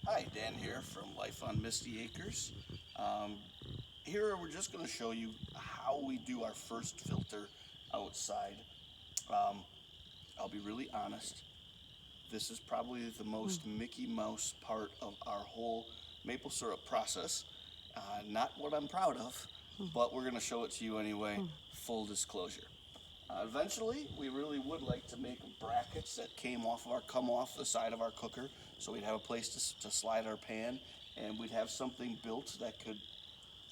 Hi, Dan here from Life on Misty Acres. Um, Here we're just going to show you how we do our first filter outside. Um, I'll be really honest, this is probably the most Mickey Mouse part of our whole maple syrup process. Not what I'm proud of, but we're going to show it to you anyway, full disclosure. Eventually, we really would like to make brackets that come off the side of our cooker, so we'd have a place to slide our pan, and we'd have something built that could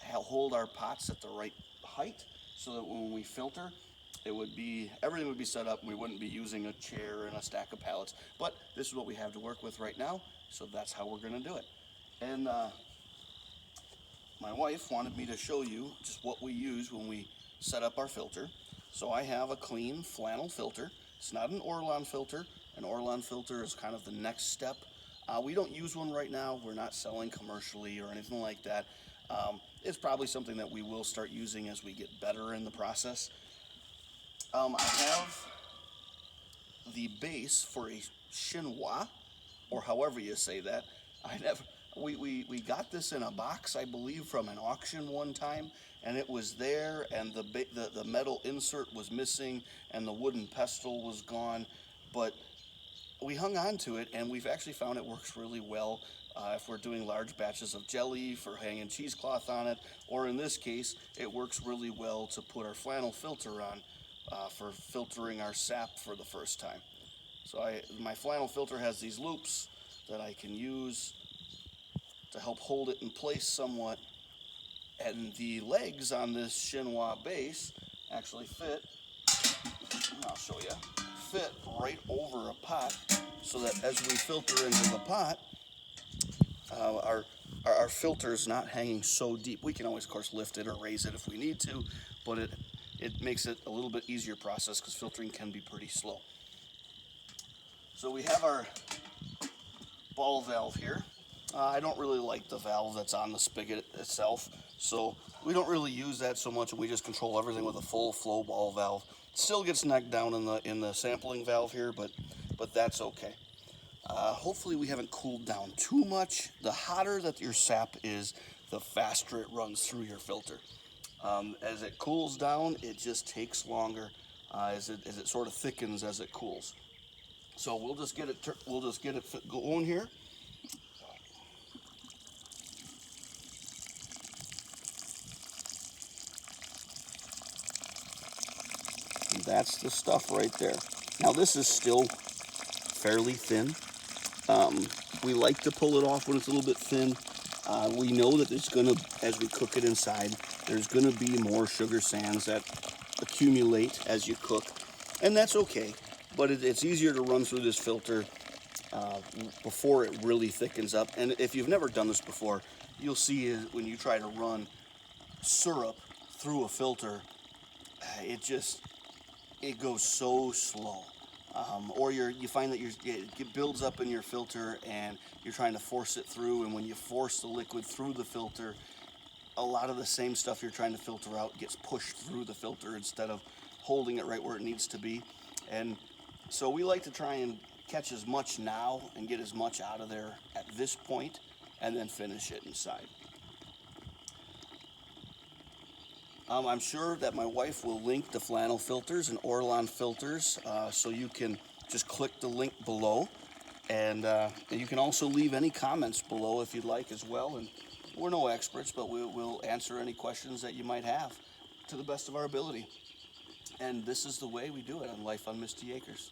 hold our pots at the right height, so that when we filter, everything would be set up, and we wouldn't be using a chair and a stack of pallets. But this is what we have to work with right now, so that's how we're going to do it. And my wife wanted me to show you just what we use when we set up our filter. So I have a clean flannel filter. It's not an Orlon filter. An Orlon filter is kind of the next step. We don't use one right now. We're not selling commercially or anything like that. It's probably something that we will start using as we get better in the process. I have the base for a chinois, or however you say that. I never. We got this in a box, I believe, from an auction one time, and it was there, and the metal insert was missing, and the wooden pestle was gone, but we hung on to it, and we've actually found it works really well if we're doing large batches of jelly for hanging cheesecloth on it, or in this case, it works really well to put our flannel filter on for filtering our sap for the first time. So my flannel filter has these loops that I can use to help hold it in place somewhat, and the legs on this chinois base actually I'll show you, fit right over a pot, so that as we filter into the pot, our filter is not hanging so deep. We can always, of course, lift it or raise it if we need to, but it makes it a little bit easier process because filtering can be pretty slow. So we have our ball valve here. I don't really like the valve that's on the spigot itself, so we don't really use that so much, and we just control everything with a full flow ball valve. Still gets necked down in the sampling valve here, but that's okay. Hopefully we haven't cooled down too much. The hotter that your sap is, the faster it runs through your filter. As it cools down, it just takes longer as it sort of thickens as it cools. So we'll just get it going here. And that's the stuff right there. Now this is still fairly thin. We like to pull it off when it's a little bit thin. We know that as we cook it inside, there's gonna be more sugar sands that accumulate as you cook, and that's okay. But it's easier to run through this filter before it really thickens up. And if you've never done this before, you'll see when you try to run syrup through a filter, it goes so slow. Or you find that it builds up in your filter and you're trying to force it through, and when you force the liquid through the filter, a lot of the same stuff you're trying to filter out gets pushed through the filter instead of holding it right where it needs to be. And so we like to try and catch as much now and get as much out of there at this point, and then finish it inside. I'm sure that my wife will link the flannel filters and Orlon filters, so you can just click the link below, and you can also leave any comments below if you'd like as well. And we're no experts, but we'll answer any questions that you might have to the best of our ability. And this is the way we do it on Life on Misty Acres.